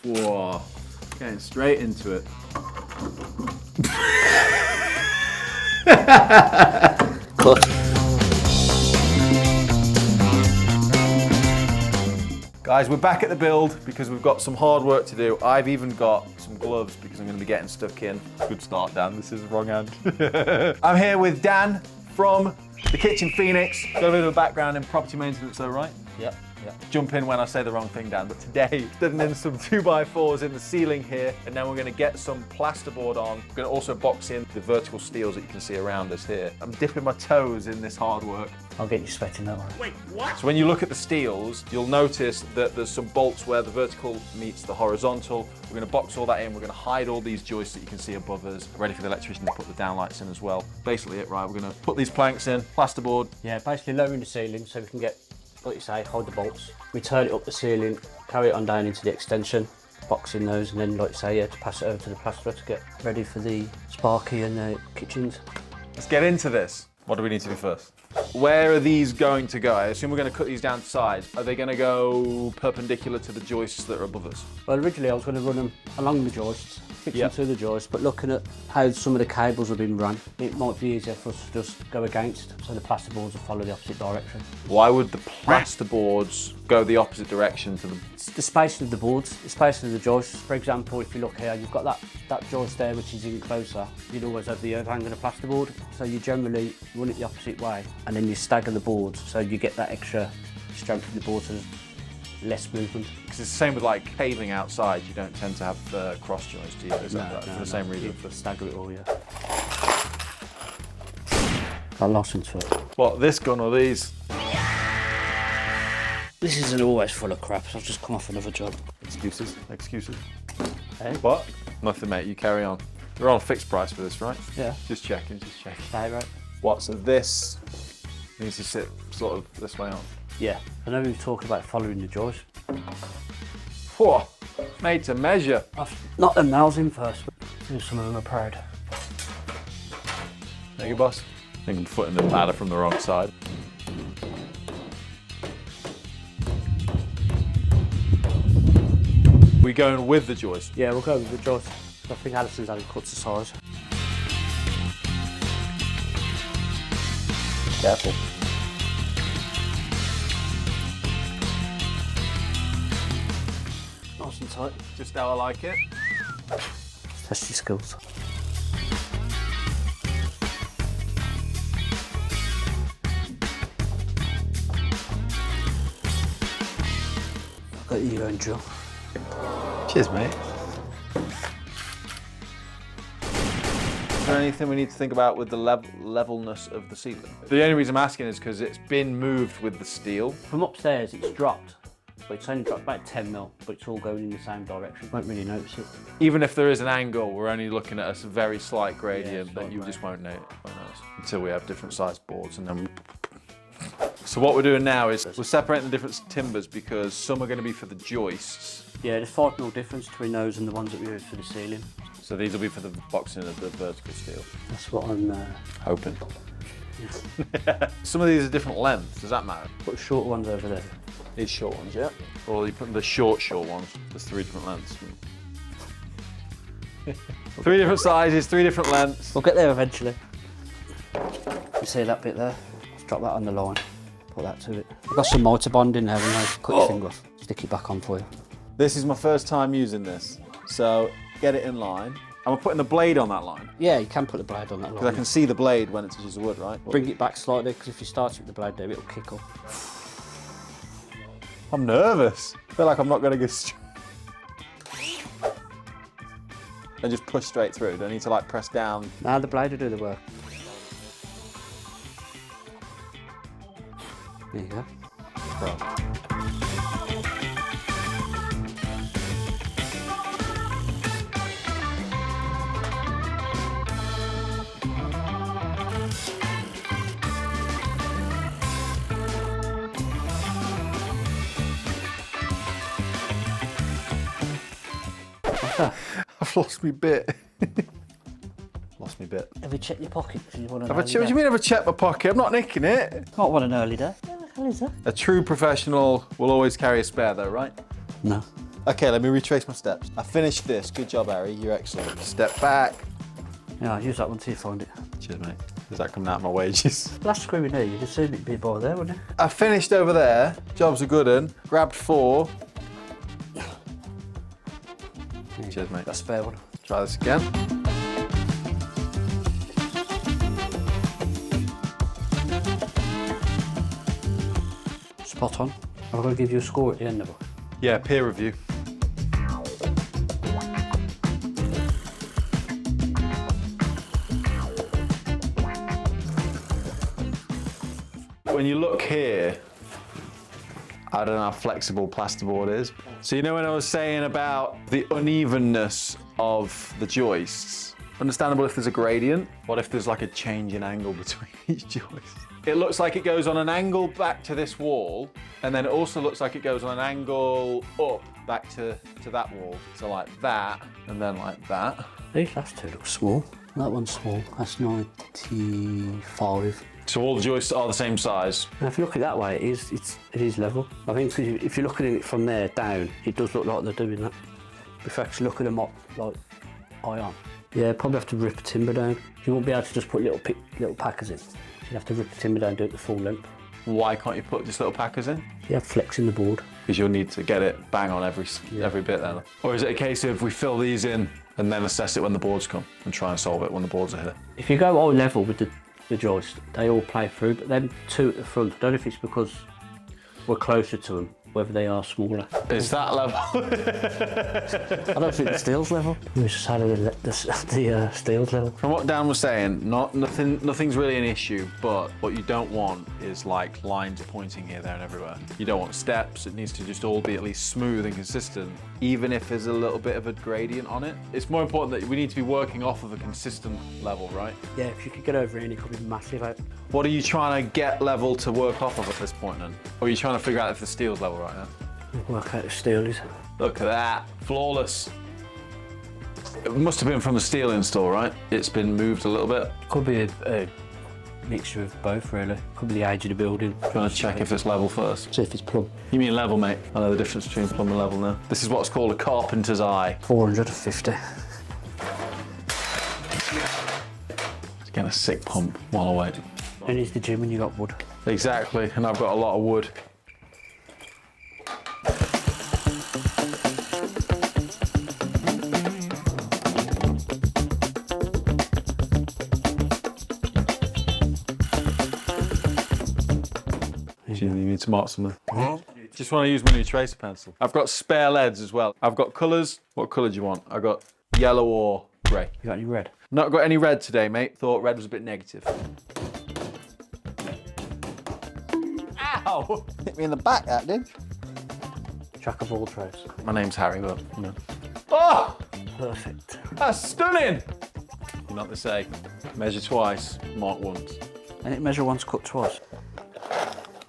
Whoa, getting straight into it. Cut. Guys, we're back at the build because we've got some hard work to do. I've even got some gloves because I'm going to be getting stuck in. Good start, Dan. This is the wrong hand. I'm here with Dan from the Kitchen Phoenix. Got a bit of a background in property maintenance though, right? Yep. Jump in when I say the wrong thing, Dan. But today, putting in some 2x4s in the ceiling here, and then we're going to get some plasterboard on. We're going to also box in the vertical steels that you can see around us here. I'm dipping my toes in this hard work. I'll get you sweating that way. Wait, what? So when you look at the steels, you'll notice that there's some bolts where the vertical meets the horizontal. We're going to box all that in. We're going to hide all these joists that you can see above us, ready for the electrician to put the downlights in as well. Basically it, right? We're going to put these planks in, plasterboard. Yeah, basically lowering the ceiling so we can get, like you say, hold the bolts. We turn it up the ceiling, carry it on down into the extension, box in those, and then, like you say, yeah, to pass it over to the plasterer to get ready for the Sparky and the kitchens. Let's get into this. What do we need to do first? Where are these going to go? I assume we're going to cut these down to size. Are they going to go perpendicular to the joists that are above us? Well, originally I was going to run them along the joists, fix them to the joists, but looking at how some of the cables have been run, it might be easier for us to just go against, so the plasterboards will follow the opposite direction. Why would the plasterboards go the opposite direction to them? It's the spacing of the boards, the spacing of the joists. For example, if you look here, you've got that joist there which is in closer. You'd always have the overhang of the plasterboard, so you generally run it the opposite way, and then you stagger the boards, so you get that extra strength in the board, so there's less movement. Because it's the same with like paving outside, you don't tend to have the cross joints, do you? Is that for the same reason? For stagger it all, yeah. Got lost into it. What, this gun or these? This isn't always full of crap, so I've just come off another job. Excuses. Hey? What? Nothing, mate, you carry on. We're on a fixed price for this, right? Yeah. Just checking. Hey, right. What, so this needs to sit sort of this way on? Yeah, I know we were talking about following the joist. Whoa, made to measure. I've knocked them nails in first, but some of them are proud. There you go, boss. I think I'm footing the ladder from the wrong side. We going with the joist? Yeah, we'll go with the joist. I think Alison's had cuts the size. Careful. Nice and tight. Just how I like it. Test your skills. Got your own drill. Cheers, mate. Is there anything we need to think about with the levelness of the ceiling? The only reason I'm asking is because it's been moved with the steel. From upstairs, it's dropped, but it's only dropped about 10 mil, but it's all going in the same direction. Won't really notice it. Even if there is an angle, we're only looking at a very slight gradient that you just won't notice until we have different sized boards, and then. So what we're doing now is we're separating the different timbers because some are going to be for the joists. Yeah, there's 5 mil difference between those and the ones that we use for the ceiling. So these will be for the boxing of the vertical steel. That's what I'm hoping. Yeah. Some of these are different lengths. Does that matter? Put short ones over there. These short ones, yeah. Or you put the short ones. There's 3 different lengths. 3 different sizes, 3 different lengths. We'll get there eventually. You see that bit there? Let's drop that on the line. Put that to it. I've got some mortar bond in there, and I cut your finger off. Stick it back on for you. This is my first time using this, so get it in line. Am I putting the blade on that line? Yeah, you can put the blade on that line. Because I can see the blade when it touches the wood, right? Bring it back slightly, because if you start it with the blade there, it'll kick up. I'm nervous. I feel like I'm not going to go straight. And just push straight through. Do I need to like press down? Nah, the blade will do the work. There you go. Right. I've lost me bit. Lost me bit. Have you checked your pocket? What do you mean I've checked my pocket? I'm not nicking it. Not one an early day. What the hell is that? A true professional will always carry a spare though, right? No. Okay, let me retrace my steps. I finished this. Good job, Harry. You're excellent. Step back. Yeah, I'll use that one till you find it. Cheers, mate. Is that coming out of my wages? Last screw in there, you'd assume it'd be by there, wouldn't it? I finished over there. Job's a good one. Grabbed 4. Cheers, mate. Got a spare one. Try this again. Spot on. I'm going to give you a score at the end of it. Yeah, peer review. When you look here, I don't know how flexible plasterboard is. So you know when I was saying about the unevenness of the joists? Understandable if there's a gradient. What if there's like a change in angle between each joist? It looks like it goes on an angle back to this wall, and then it also looks like it goes on an angle up back to that wall. So like that, and then like that. These last two look small. That one's small. That's 95. So all the joists are the same size? Now, if you look at it that way, it is level. I think if you're looking at it from there down, it does look like they're doing that. If you actually look at them up, like eye on. Yeah, probably have to rip the timber down. You won't be able to just put little packers in. You'd have to rip the timber down and do it the full length. Why can't you put just little packers in? You have flex in the board. Because you'll need to get it bang on every bit then. Or is it a case of we fill these in and then assess it when the boards come and try and solve it when the boards are here? If you go all level with the joist, they all play through, but them two at the front, I don't know if it's because we're closer to them, whether they are smaller. Is that level? I don't think the steel's level. We just had the steel's level. From what Dan was saying, nothing's really an issue, but what you don't want is like lines pointing here, there and everywhere. You don't want steps, it needs to just all be at least smooth and consistent, even if there's a little bit of a gradient on it. It's more important that we need to be working off of a consistent level, right? Yeah, if you could get over here, it could be massive out. What are you trying to get level to work off of at this point then? Or are you trying to figure out if the steel's level right now? Work out the steel is. Look at that, flawless. It must have been from the steel install, right? It's been moved a little bit. Could be a mixture of both, really. Could be the age of the building. Trying to check if it's level first. See if it's plumb. You mean level, mate? I know the difference between plumb and level now. This is what's called a carpenter's eye. 450. It's getting a sick pump while I wait. And it's the gym when you got wood. Exactly, and I've got a lot of wood. You need to mark something. Just want to use my new tracer pencil. I've got spare leads as well. I've got colours. What colour do you want? I've got yellow or grey. You got any red? Not got any red today, mate. Thought red was a bit negative. Ow! Hit me in the back, that did. Jack of all trades. My name's Harry, but you know. Oh! Perfect. That's stunning! You know what they say. Measure twice, mark once. And it measure once, cut twice.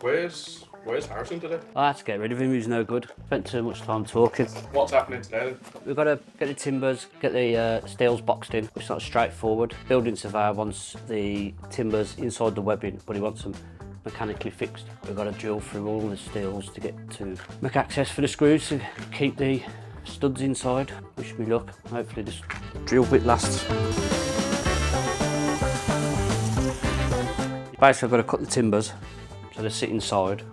Where's Harrison today? I had to get rid of him, he was no good. Spent too much time talking. What's happening today? We've got to get the timbers, get the steels boxed in. It's not straightforward. Building surveyor wants the timbers inside the webbing, but he wants them mechanically fixed. We've got to drill through all the steels to get to make access for the screws to keep the studs inside. Wish me luck. Hopefully this drill bit lasts. Basically I've got to cut the timbers so they sit inside,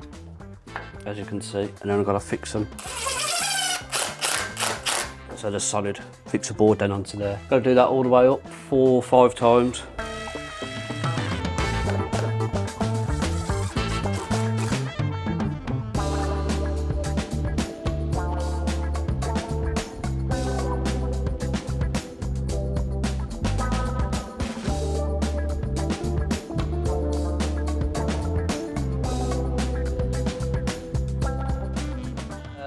as you can see, and then I've got to fix them so they're solid. Fix a board then onto there. Got to do that all the way up 4 or 5 times.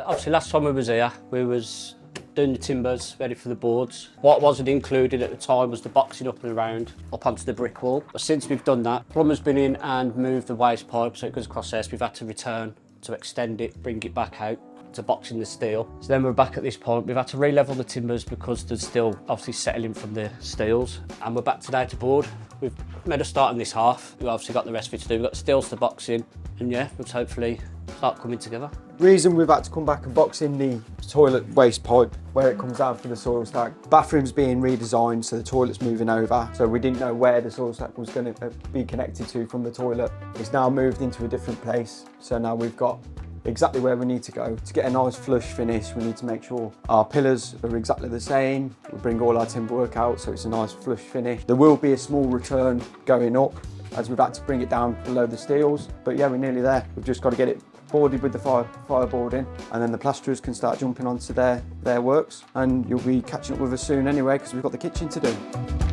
Obviously last time we was here, we was doing the timbers, ready for the boards. What wasn't included at the time was the boxing up and around, up onto the brick wall. But since we've done that, plumber's been in and moved the waste pipe so it goes across there, so we've had to return to extend it, bring it back out to boxing the steel. So then we're back at this point. We've had to re-level the timbers because there's still obviously settling from the steels. And we're back today to board. We've made a start in this half. We've obviously got the rest of it to do. We've got the steels to box in, and yeah, let's hopefully start coming together. Reason we've had to come back and box in the toilet waste pipe where it comes down for the soil stack. Bathroom's being redesigned, so the toilet's moving over. So we didn't know where the soil stack was going to be connected to from the toilet. It's now moved into a different place. So now we've got exactly where we need to go. To get a nice flush finish, we need to make sure our pillars are exactly the same. We bring all our timber work out so it's a nice flush finish. There will be a small return going up as we've had to bring it down below the steels. But yeah, we're nearly there. We've just got to get it boarded with the fireboarding, and then the plasterers can start jumping onto their works, and you'll be catching up with us soon anyway because we've got the kitchen to do.